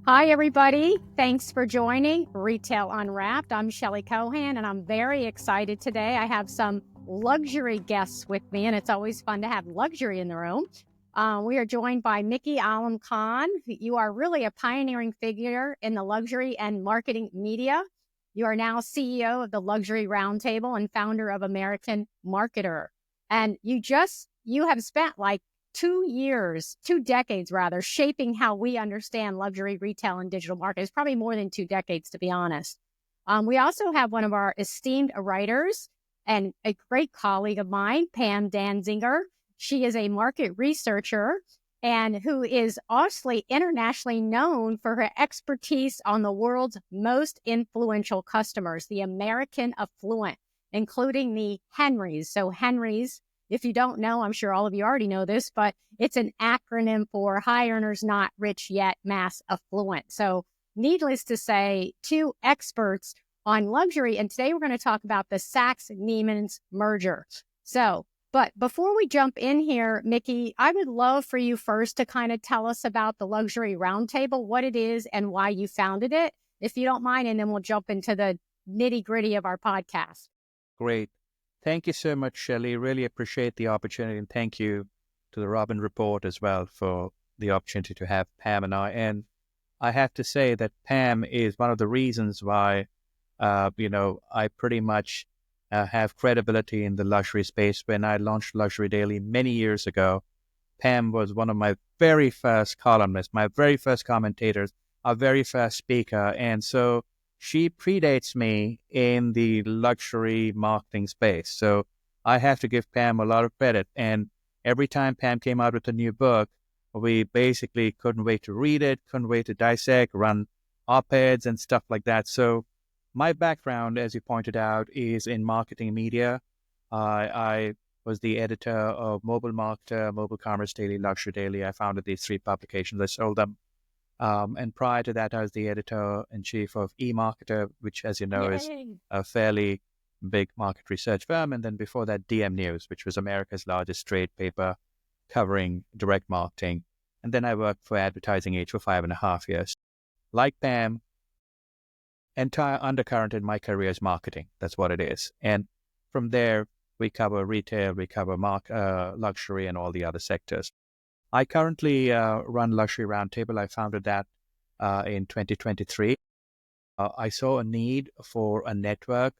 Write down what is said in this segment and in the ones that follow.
Hi, everybody. Thanks for joining Retail Unwrapped. I'm Shelley Kohan, and I'm very excited today. I have some luxury guests with me, and it's always fun to have luxury in the room. We are joined by Mickey Alam Khan. You are really a pioneering figure in the luxury and marketing media. You are now CEO of the Luxury Roundtable and founder of American Marketer. And you have spent like 2 decades rather, shaping how we understand luxury retail and digital markets, probably more than 2 decades, to be honest. We also have one of our esteemed writers and a great colleague of mine, Pam Danziger. She is a market researcher and who is also internationally known for her expertise on the world's most influential customers, the American affluent, including the Henrys. So Henrys, if you don't know, I'm sure all of you already know this, but it's an acronym for high earners, not rich yet, mass affluent. So needless to say, two experts on luxury. And today we're going to talk about the Saks-Neiman's merger. But before we jump in here, Mickey, I would love for you first to kind of tell us about the Luxury Roundtable, what it is and why you founded it, if you don't mind, and then we'll jump into the nitty-gritty of our podcast. Great. Thank you so much, Shelley. Really appreciate the opportunity, and thank you to the Robin Report as well for the opportunity to have Pam and I. And I have to say that Pam is one of the reasons why, I pretty much have credibility in the luxury space. When I launched Luxury Daily many years ago, Pam was one of my very first columnists, my very first commentators, our very first speaker. And so she predates me in the luxury marketing space. So I have to give Pam a lot of credit. And every time Pam came out with a new book, we basically couldn't wait to read it, couldn't wait to dissect, run op-eds and stuff like that. So my background, as you pointed out, is in marketing media. I was the editor of Mobile Marketer, Mobile Commerce Daily, Luxury Daily. I founded these three publications. I sold them. And prior to that, I was the editor-in-chief of eMarketer, which, as you know, is a fairly big market research firm. And then before that, DM News, which was America's largest trade paper covering direct marketing. And then I worked for Advertising Age for 5.5 years. Like Pam, entire undercurrent in my career is marketing. That's what it is. And from there, we cover retail, we cover luxury and all the other sectors. I currently run Luxury Roundtable. I founded that in 2023. I saw a need for a network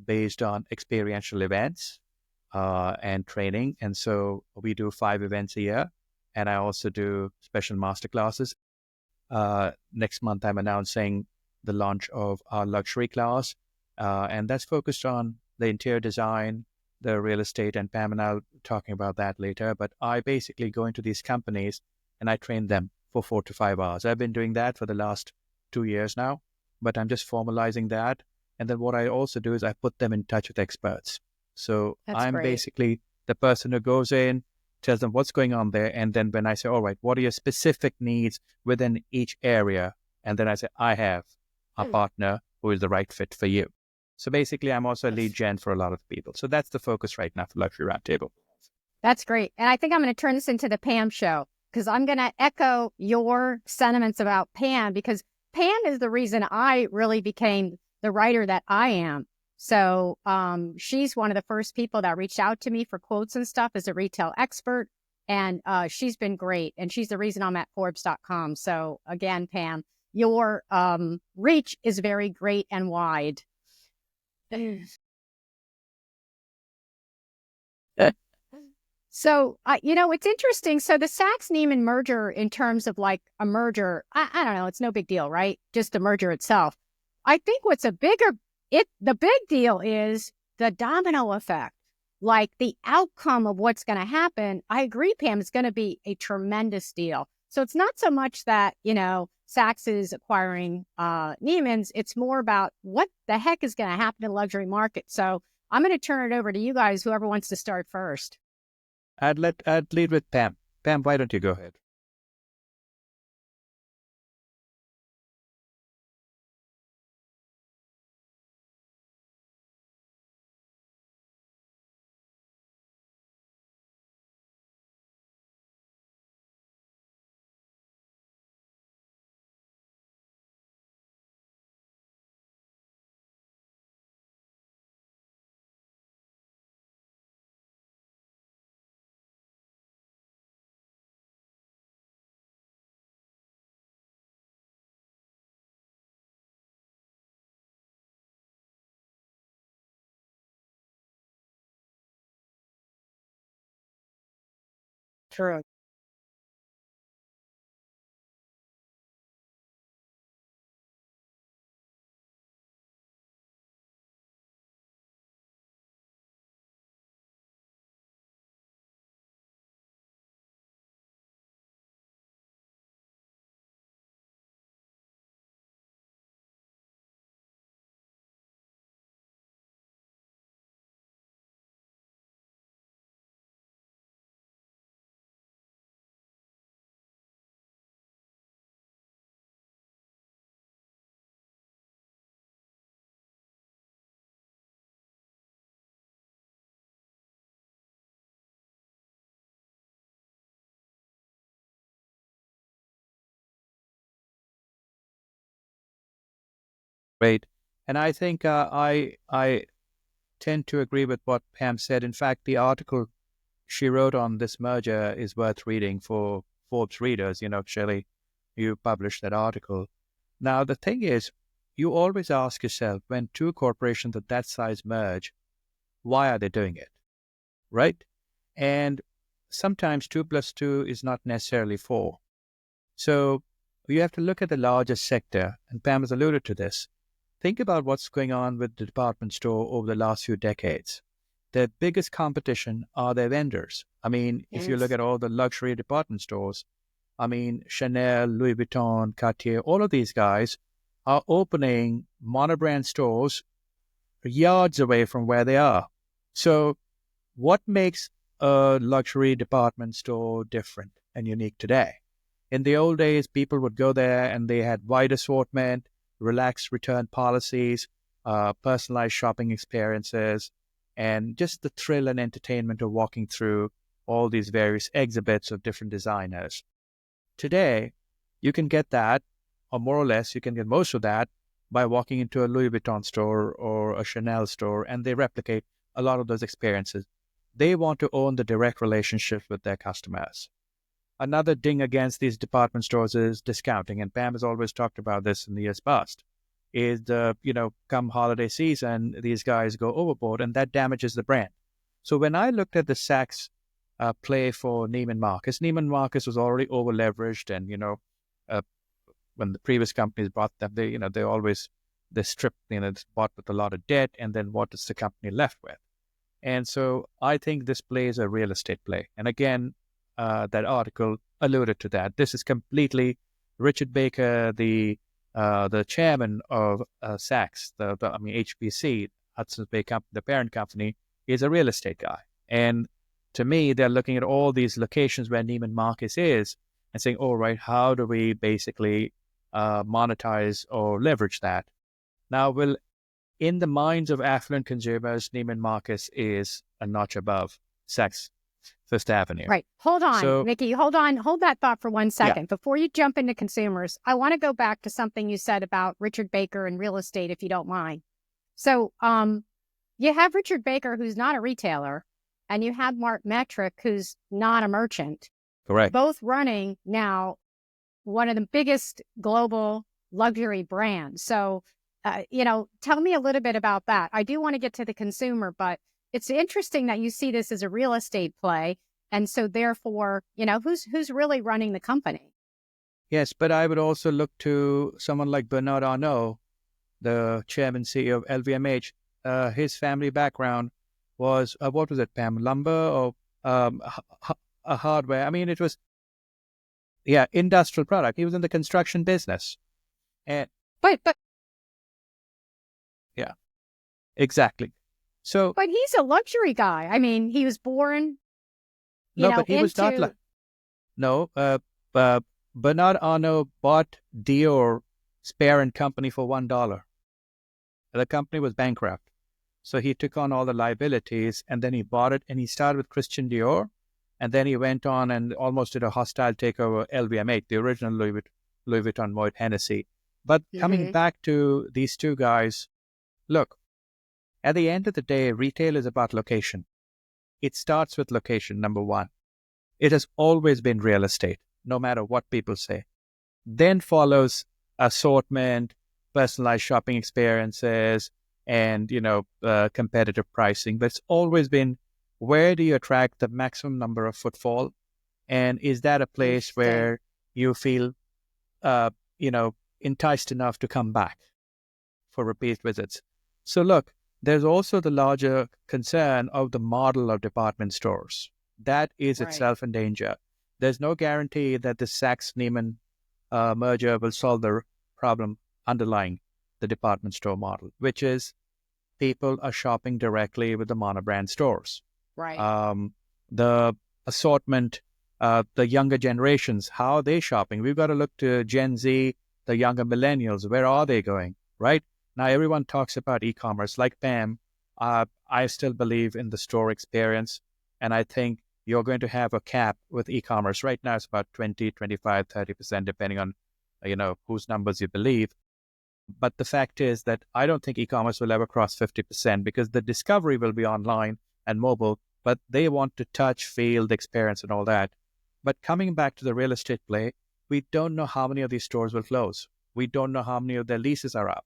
based on experiential events and training. And so we do 5 events a year. And I also do special masterclasses. Next month, I'm announcing the launch of our luxury class. And that's focused on the interior design, the real estate, and Pam and I'll talking about that later. But I basically go into these companies and I train them for 4 to 5 hours. I've been doing that for the last 2 years now, but I'm just formalizing that. And then what I also do is I put them in touch with experts. So I'm basically the person who goes in, tells them what's going on there. And then when I say, all right, what are your specific needs within each area? And then I say, I have a partner who is the right fit for you. So basically, I'm also a lead gen for a lot of people. So that's the focus right now for Luxury Roundtable. That's great. And I think I'm going to turn this into the Pam show because I'm going to echo your sentiments about Pam because Pam is the reason I really became the writer that I am. So she's one of the first people that reached out to me for quotes and stuff as a retail expert. And she's been great. And she's the reason I'm at Forbes.com. So again, Pam, your reach is very great and wide. So, it's interesting. So the Saks-Neiman merger in terms of like a merger, I don't know, it's no big deal, right? Just the merger itself. I think the big deal is the domino effect, like the outcome of what's going to happen. I agree, Pam, it's going to be a tremendous deal. So it's not so much that, Saks is acquiring Neiman's. It's more about what the heck is going to happen in the luxury market. So I'm going to turn it over to you guys, whoever wants to start first. I'd lead with Pam. Pam, why don't you go ahead? true. Great. And I think I tend to agree with what Pam said. In fact, the article she wrote on this merger is worth reading for Forbes readers. Shelley, you published that article. Now, the thing is, you always ask yourself when two corporations of that size merge, why are they doing it? Right? And sometimes 2 plus 2 is not necessarily 4. So you have to look at the larger sector, and Pam has alluded to this. Think about what's going on with the department store over the last few decades. Their biggest competition are their vendors. I mean, if you look at all the luxury department stores, I mean, Chanel, Louis Vuitton, Cartier, all of these guys are opening monobrand stores yards away from where they are. So what makes a luxury department store different and unique today? In the old days, people would go there and they had wide assortment, relaxed return policies, personalized shopping experiences, and just the thrill and entertainment of walking through all these various exhibits of different designers. Today, you can get that, or more or less, you can get most of that by walking into a Louis Vuitton store or a Chanel store, and they replicate a lot of those experiences. They want to own the direct relationship with their customers. Another ding against these department stores is discounting, and Pam has always talked about this in the years past, is come holiday season, these guys go overboard, and that damages the brand. So when I looked at the Saks play for Neiman Marcus was already over leveraged, and when the previous companies bought them, they stripped, it's bought with a lot of debt, and then what is the company left with? And so I think this play is a real estate play. And again, that article alluded to that. This is completely Richard Baker, the chairman of Saks, HBC, Hudson's Bay Company, the parent company, is a real estate guy. And to me, they're looking at all these locations where Neiman Marcus is and saying, all right, how do we basically monetize or leverage that? Now, in the minds of affluent consumers, Neiman Marcus is a notch above Saks Fifth Avenue. Right. Hold on, Mickey. Hold that thought for 1 second. Yeah. Before you jump into consumers, I want to go back to something you said about Richard Baker and real estate, if you don't mind. So you have Richard Baker, who's not a retailer, and you have Mark Metrick, who's not a merchant. Correct. Both running now one of the biggest global luxury brands. So, tell me a little bit about that. I do want to get to the consumer, but it's interesting that you see this as a real estate play. And so therefore, who's really running the company? Yes, but I would also look to someone like Bernard Arnault, the chairman CEO of LVMH. His family background was, what was it, Pam? Lumber or a hardware? I mean, it was, industrial product. He was in the construction business. And But yeah, exactly. So, but he's a luxury guy. I mean, he was born. But he was not. Bernard Arnault bought Dior's parent company for $1. The company was bankrupt, so he took on all the liabilities, and then he bought it, and he started with Christian Dior, and then he went on and almost did a hostile takeover of LVMH, the original Louis Vuitton Moet Hennessy. But coming back to these two guys, look. At the end of the day, retail is about location. It starts with location, number one. It has always been real estate, no matter what people say. Then follows assortment, personalized shopping experiences, and, competitive pricing. But it's always been, where do you attract the maximum number of footfall And is that a place Interesting. where you feel, uh, enticed enough to come back for repeat visits? So look, there's also the larger concern of the model of department stores. That is Right. itself in danger. There's no guarantee that the Saks-Neiman merger will solve the problem underlying the department store model, which is people are shopping directly with the monobrand stores. Right. Um, the assortment, the younger generations, how are they shopping? We've got to look to Gen Z, the younger millennials. Where are they going? Right now, everyone talks about e-commerce. Like Pam, I still believe in the store experience, and I think you're going to have a cap with e-commerce. Right now, it's about 20, 25, 30%, depending on whose numbers you believe. But the fact is that I don't think e-commerce will ever cross 50% because the discovery will be online and mobile, but they want to touch, feel the experience and all that. But coming back to the real estate play, we don't know how many of these stores will close. We don't know how many of their leases are up,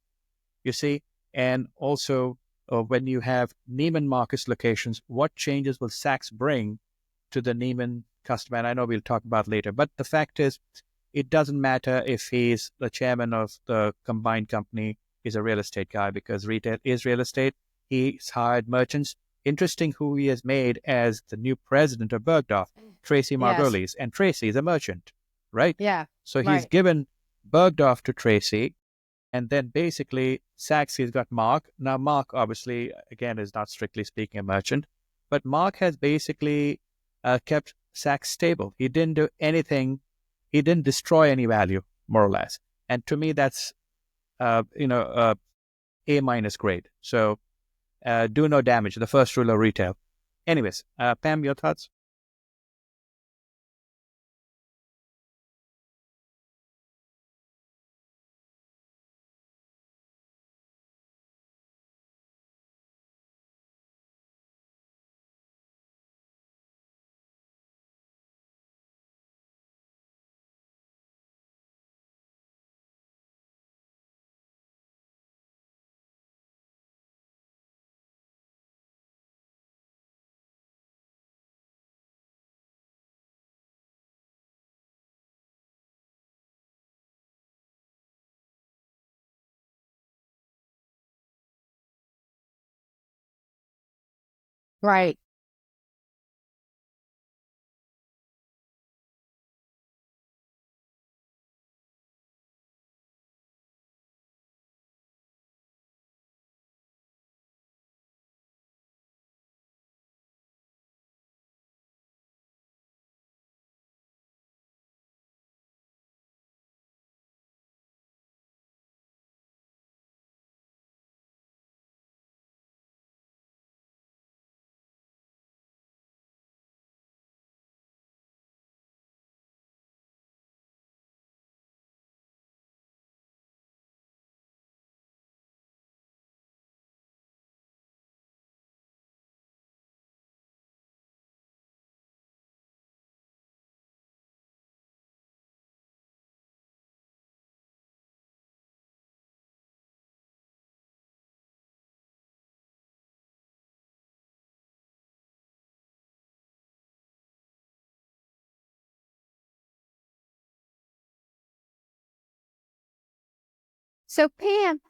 you see? And also, when you have Neiman Marcus locations, what changes will Saks bring to the Neiman customer? And I know we'll talk about later, but the fact is, it doesn't matter if he's the chairman of the combined company, he's a real estate guy because retail is real estate. He's hired merchants. Interesting who he has made as the new president of Bergdorf, Tracy Yes. Margolis. And Tracy is a merchant, right? Yeah. So he's Right. given Bergdorf to Tracy. And then basically, Saks, he's got Mark. Now, Mark, obviously, again, is not strictly speaking a merchant, but Mark has basically kept Saks stable. He didn't do anything, he didn't destroy any value, more or less. And to me, that's, A minus grade. So do no damage, the first rule of retail. Anyways, Pam, your thoughts? Right. So Pam,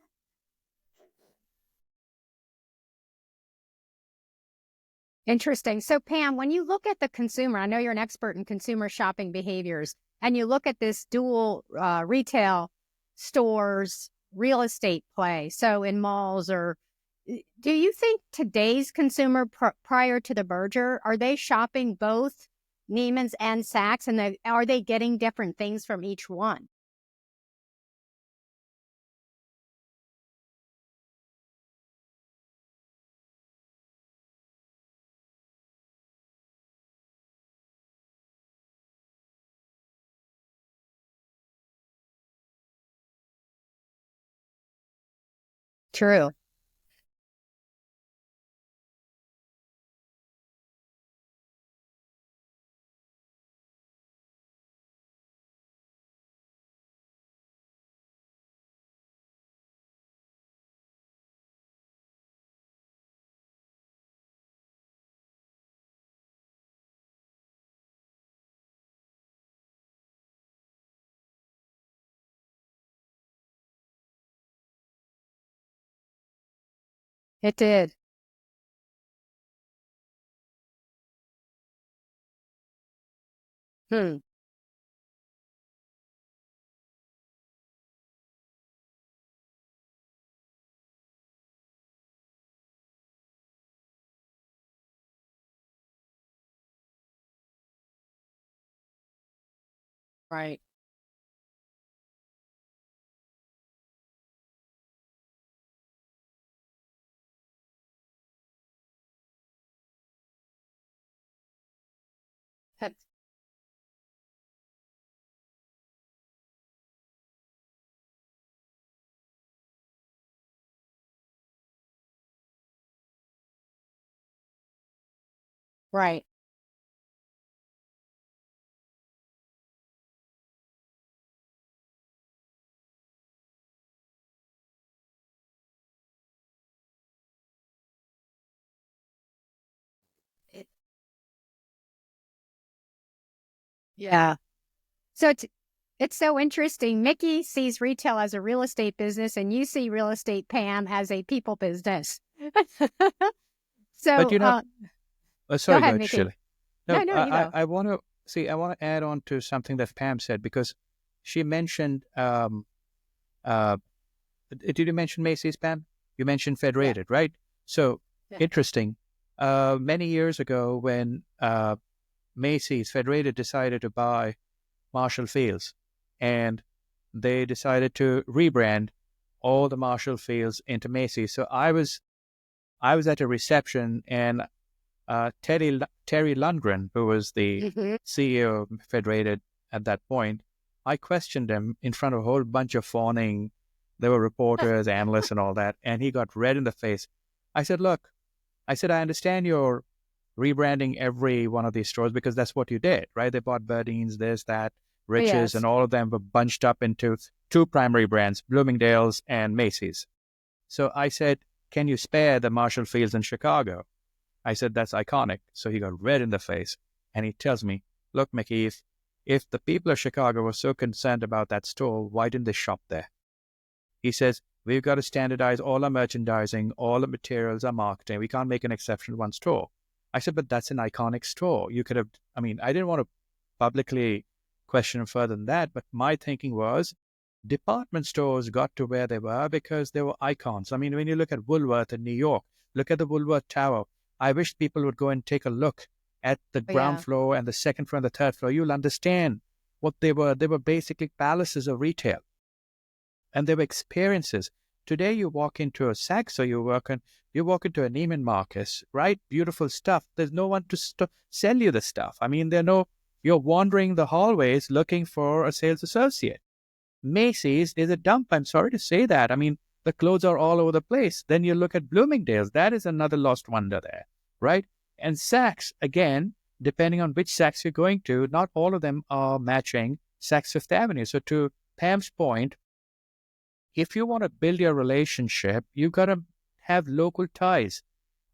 interesting. So Pam, when you look at the consumer, I know you're an expert in consumer shopping behaviors, and you look at this dual retail stores real estate play. So in malls or do you think today's consumer prior to the merger, are they shopping both Neiman's and Saks, and are they getting different things from each one? True. It did. Hmm. Right. That's right. It, yeah. So it's so interesting. Mickey sees retail as a real estate business, and you see real estate, Pam, as a people business. But So, go sorry, go ahead, ahead, Mickey. Shelley. No, No, no, you go. I want to see. I want to add on to something that Pam said because she mentioned. Uh, did you mention Macy's, Pam? You mentioned Yeah, Federated, right? So yeah. interesting. Many years ago, when Macy's Federated decided to buy Marshall Fields, and they decided to rebrand all the Marshall Fields into Macy's. So I was at a reception, and Terry Lundgren, who was the Hmm. CEO of Federated at that point, I questioned him in front of a whole bunch of fawning. There were reporters, analysts, and all that, and he got red in the face. I said, "Look," I said, "I understand you're rebranding every one of these stores because that's what you did, right? They bought Burdines, this, that, Riches, and Yes. all of them were bunched up into two primary brands, Bloomingdale's and Macy's." So I said, "Can you spare the Marshall Fields in Chicago?" I said, "That's iconic." So he got red in the face and he tells me, "Look, Mickey, if the people of Chicago were so concerned about that store, why didn't they shop there?" He says, "We've got to standardize all our merchandising, all the materials, our marketing. We can't make an exception to one store." I said, "But that's an iconic store. You could have," I mean, I didn't want to publicly question him further than that, but my thinking was department stores got to where they were because they were icons. I mean, when you look at Woolworth in New York, look at the Woolworth Tower. I wish people would go and take a look at the ground Yeah. floor and the second floor and the third floor. You'll understand what they were. They were basically palaces of retail, and they were experiences. Today, you walk into a Saks or you walk into a Neiman Marcus, right? Beautiful stuff. There's no one to sell you the stuff. I mean, you're wandering the hallways looking for a sales associate. Macy's is a dump. I'm sorry to say that. I mean, the clothes are all over the place. Then you look at Bloomingdale's. That is another lost wonder there, right? And Saks, again, depending on which Saks you're going to, not all of them are matching Saks Fifth Avenue. So to Pam's point, if you want to build your relationship, you got to have local ties.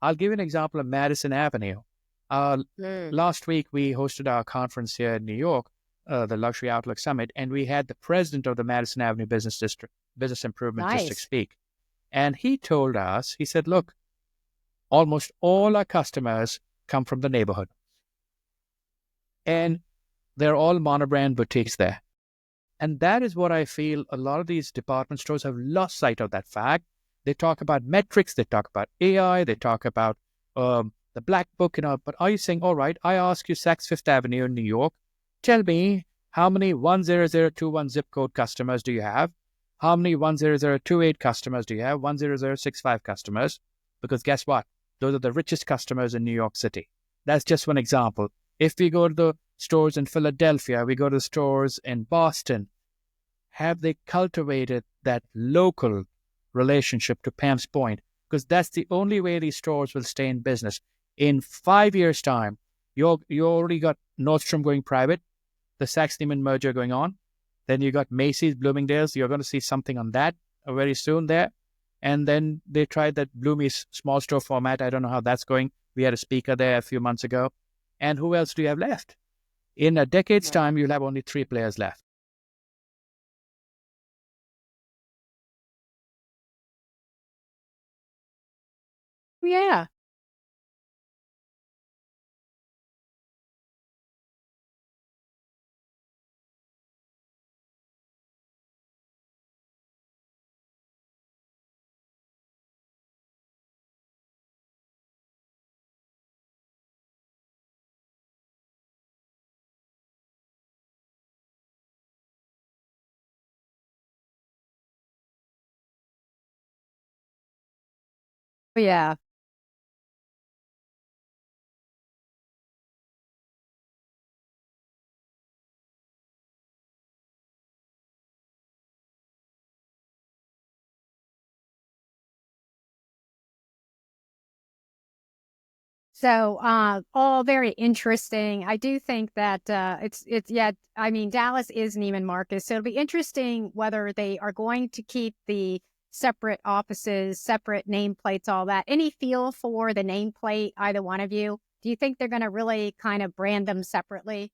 I'll give you an example of Madison Avenue. Uh, Mm. Last week, we hosted our conference here in New York, the Luxury Outlook Summit, and we had the president of the Madison Avenue Business District, Business Improvement District Nice. speak. And he told us, he said, "Look, almost all our customers come from the neighborhood, and they're all monobrand boutiques there." And that is what I feel a lot of these department stores have lost sight of that fact. They talk about metrics, they talk about AI, they talk about the black book, but are you saying, all right, I ask you Saks Fifth Avenue in New York, tell me how many 10021 zip code customers do you have? How many 10028 customers do you have? 10065 customers? Because guess what? Those are the richest customers in New York City. That's just one example. If we go to the stores in Philadelphia, we go to stores in Boston, have they cultivated that local relationship, to Pam's point? Because that's the only way these stores will stay in business. In 5 years' time, you already got Nordstrom going private, the Saks-Neiman merger going on. Then you got Macy's, Bloomingdale's. You're going to see something on that very soon there. And then they tried that Bloomie's small store format. I don't know how that's going. We had a speaker there a few months ago. And who else do you have left? In a decade's Right. time, you'll have only three players left. Yeah. Yeah. So, all very interesting. I do think that yeah. I mean, Dallas is Neiman Marcus, so it'll be interesting whether they are going to keep the separate offices, separate nameplates, all that. Any feel for the nameplate, either one of you? Do you think they're going to really kind of brand them separately?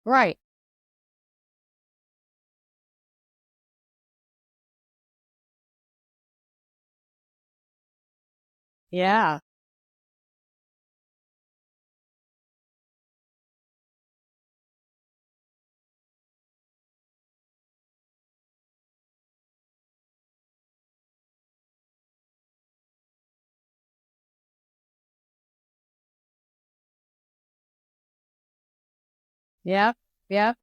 Right. Yeah. Yeah. Yeah.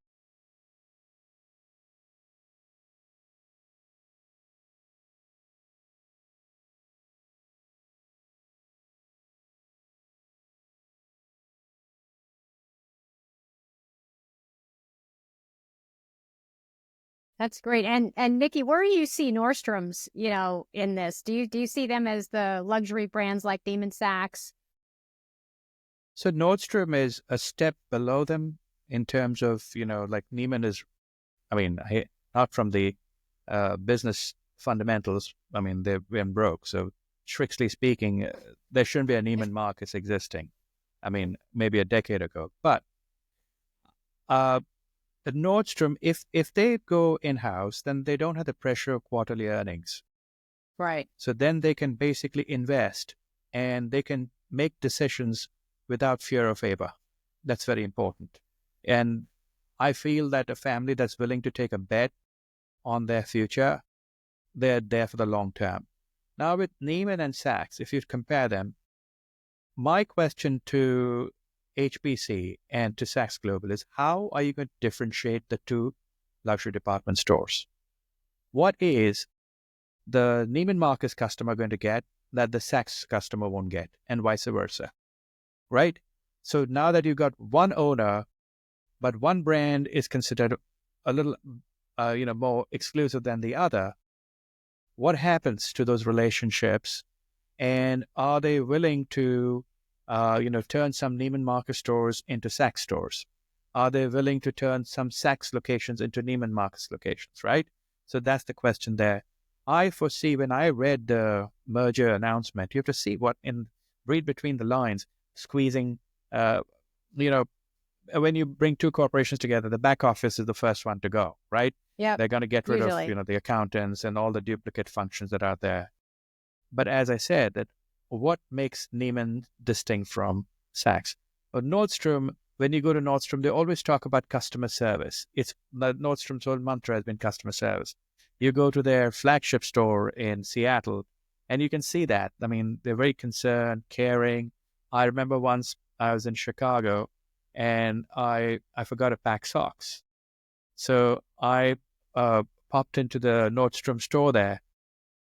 That's great. And Nikki, where do you see Nordstrom's, in this? Do you see them as the luxury brands like Neiman Saks? So Nordstrom is a step below them in terms of, like Neiman is, I mean, not from the business fundamentals. I mean, they went broke. So strictly speaking, there shouldn't be a Neiman Marcus existing. I mean, maybe a decade ago. But uh, the Nordstrom, if they go in-house, then they don't have the pressure of quarterly earnings. Right. So then they can basically invest and they can make decisions without fear of favor. That's very important. And I feel that a family that's willing to take a bet on their future, they're there for the long term. Now, with Neiman and Saks, if you compare them, my question to HBC and to Saks Global is how are you going to differentiate the two luxury department stores? What is the Neiman Marcus customer going to get that the Saks customer won't get, and vice versa, right? So now that you've got one owner, but one brand is considered a little, more exclusive than the other, what happens to those relationships? And are they willing to, turn some Neiman Marcus stores into Saks stores? Are they willing to turn some Saks locations into Neiman Marcus locations, right? So that's the question there. I foresee when I read the merger announcement, you have to see read between the lines, squeezing, uh, you know, when you bring two corporations together, the back office is the first one to go, right? Yep. They're going to get rid of, Usually. the accountants and all the duplicate functions that are there. But as I said, that what makes Neiman distinct from Saks? Nordstrom when you go to Nordstrom, they always talk about customer service. It's Nordstrom's whole mantra has been customer service. You go to their flagship store in Seattle, and you can see that. I mean, they're very concerned, caring. I remember once I was in Chicago, and I forgot to pack socks. So I popped into the Nordstrom store there.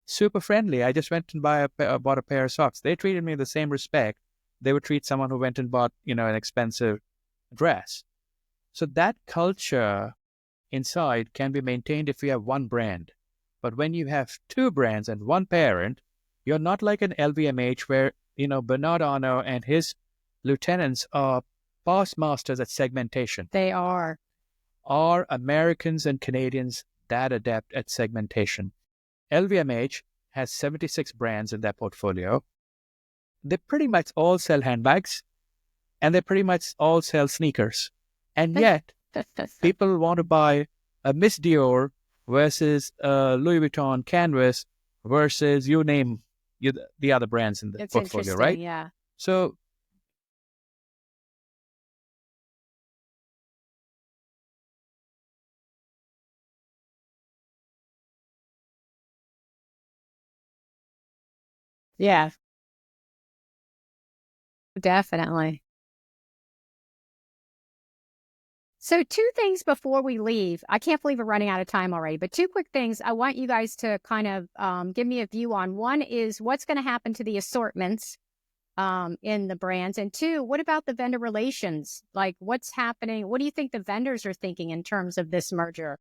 Super friendly. I just went and bought a pair of socks. They treated me with the same respect they would treat someone who went and bought, an expensive dress. So that culture inside can be maintained if you have one brand. But when you have two brands and one parent, you're not like an LVMH where, Bernard Arnault and his lieutenants are past masters at segmentation. They are. Are Americans and Canadians that adept at segmentation? LVMH has 76 brands in their portfolio. They pretty much all sell handbags, and they pretty much all sell sneakers. And yet, people want to buy a Miss Dior versus a Louis Vuitton canvas versus you name the other brands in the It's portfolio, right? Yeah. So Yeah, definitely. So, two things before we leave. I can't believe we're running out of time already, but two quick things I want you guys to kind of give me a view on. One is what's going to happen to the assortments in the brands? And two, what about the vendor relations? Like, what's happening? What do you think the vendors are thinking in terms of this merger?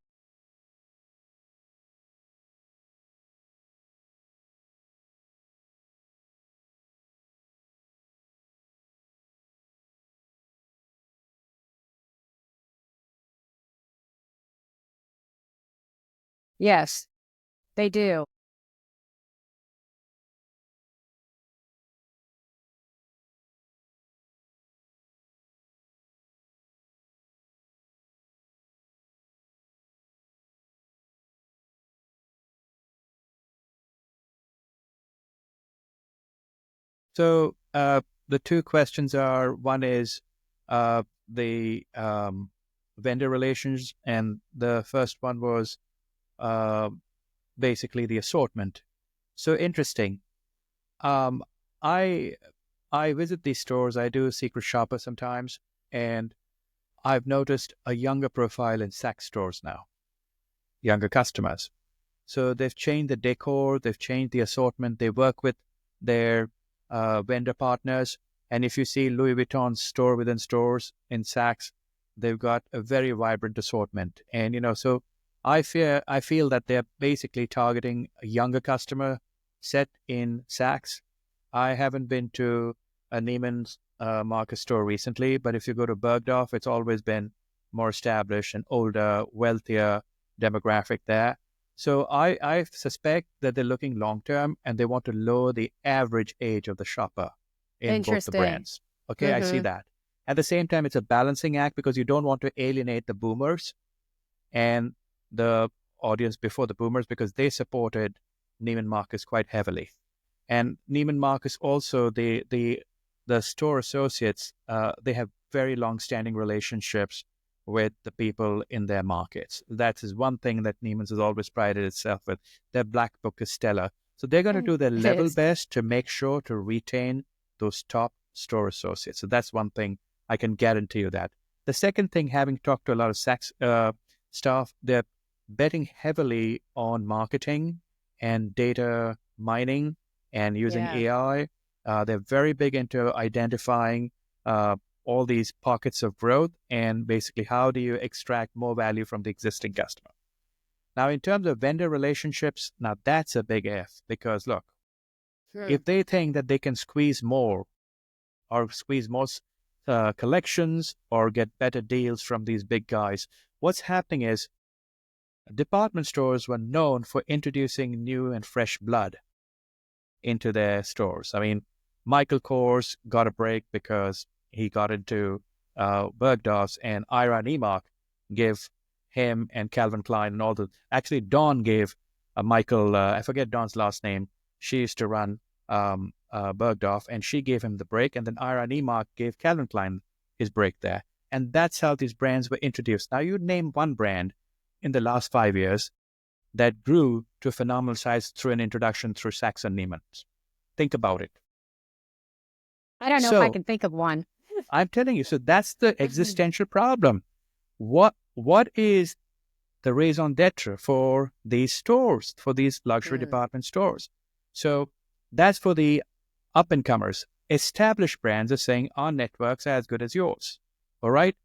Yes, they do. So the two questions are, one is the vendor relations, and the first one was uh, basically the assortment. So interesting. Um, I I visit these stores. I do secret shopper sometimes, and I've noticed a younger profile in Saks stores now, younger customers. So they've changed the decor, they've changed the assortment. They work with their vendor partners. And if you see Louis Vuitton's store within stores in Saks, they've got a very vibrant assortment. And so I feel that they're basically targeting a younger customer set in Saks. I haven't been to a Neiman Marcus store recently, but if you go to Bergdorf, it's always been more established and older, wealthier demographic there. So I suspect that they're looking long term and they want to lower the average age of the shopper in both the Interesting. brands. Okay, I see that. At the same time, it's a balancing act because you don't want to alienate the boomers and the audience before the boomers because they supported Neiman Marcus quite heavily. And Neiman Marcus also, the store associates, they have very long-standing relationships with the people in their markets. That is one thing that Neiman's has always prided itself with. Their black book is stellar. So they're going to do their It level is. best to make sure to retain those top store associates. So that's one thing I can guarantee you that. The second thing, having talked to a lot of Saks staff, they're betting heavily on marketing and data mining and using Yeah. AI. They're very big into identifying all these pockets of growth and basically how do you extract more value from the existing customer. Now, in terms of vendor relationships, now that's a big F because look, if they think that they can squeeze more or squeeze more collections or get better deals from these big guys, what's happening is department stores were known for introducing new and fresh blood into their stores. I mean, Michael Kors got a break because he got into Bergdorf's, and Ira Neimark gave him and Calvin Klein and all the. Actually, Dawn gave Michael. I forget Dawn's last name. She used to run Bergdorf, and she gave him the break. And then Ira Neimark gave Calvin Klein his break there. And that's how these brands were introduced. Now, you name one brand in the last 5 years that grew to a phenomenal size through an introduction through Saks and Neiman. Think about it. I don't know if I can think of one. I'm telling you, so that's the existential problem. What is the raison d'etre for these stores, for these luxury department stores? So that's for the up-and-comers. Established brands are saying our network's as good as yours. All right?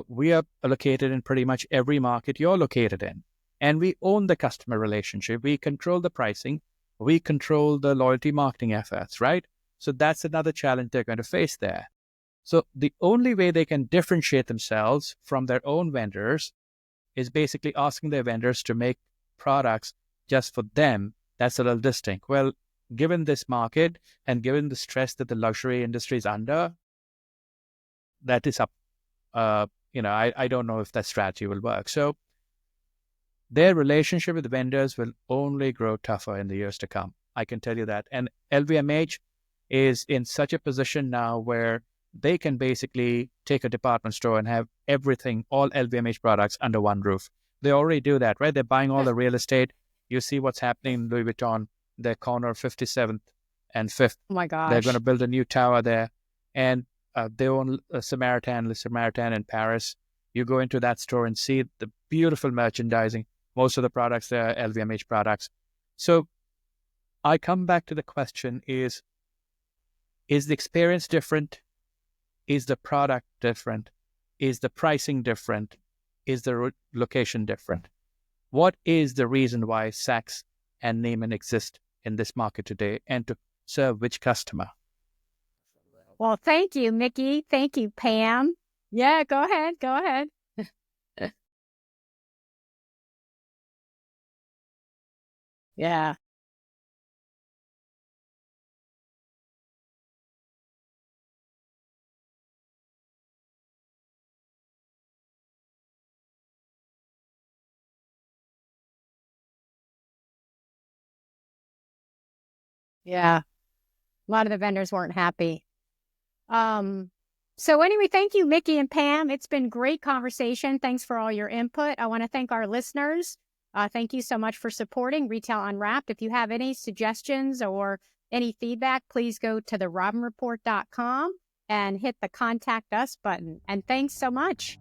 We are located in pretty much every market you're located in. And we own the customer relationship. We control the pricing. We control the loyalty marketing efforts, right? So that's another challenge they're going to face there. So the only way they can differentiate themselves from their own vendors is basically asking their vendors to make products just for them. That's a little distinct. Well, given this market and given the stress that the luxury industry is under, that is up. I don't know if that strategy will work. So their relationship with the vendors will only grow tougher in the years to come. I can tell you that. And LVMH is in such a position now where they can basically take a department store and have everything, all LVMH products under one roof. They already do that, right? They're buying all the real estate. You see what's happening in Louis Vuitton, their corner 57th and 5th. Oh my gosh. They're going to build a new tower there. And they own Le Samaritan in Paris. You go into that store and see the beautiful merchandising. Most of the products there are LVMH products. So I come back to the question is the experience different? Is the product different? Is the pricing different? Is the location different? What is the reason why Saks and Neiman exist in this market today and to serve which customer? Well, thank you, Mickey. Thank you, Pam. Yeah, go ahead. Go ahead. Yeah. Yeah. A lot of the vendors weren't happy. So anyway, thank you, Mickey and Pam. It's been great conversation. Thanks for all your input. I want to thank our listeners. Thank you so much for supporting Retail Unwrapped. If you have any suggestions or any feedback, please go to therobinreport.com and hit the Contact Us button. And thanks so much.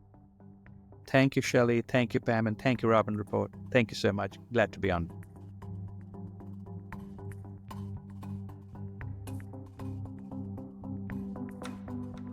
Thank you, Shelley. Thank you, Pam. And thank you, Robin Report. Thank you so much. Glad to be on.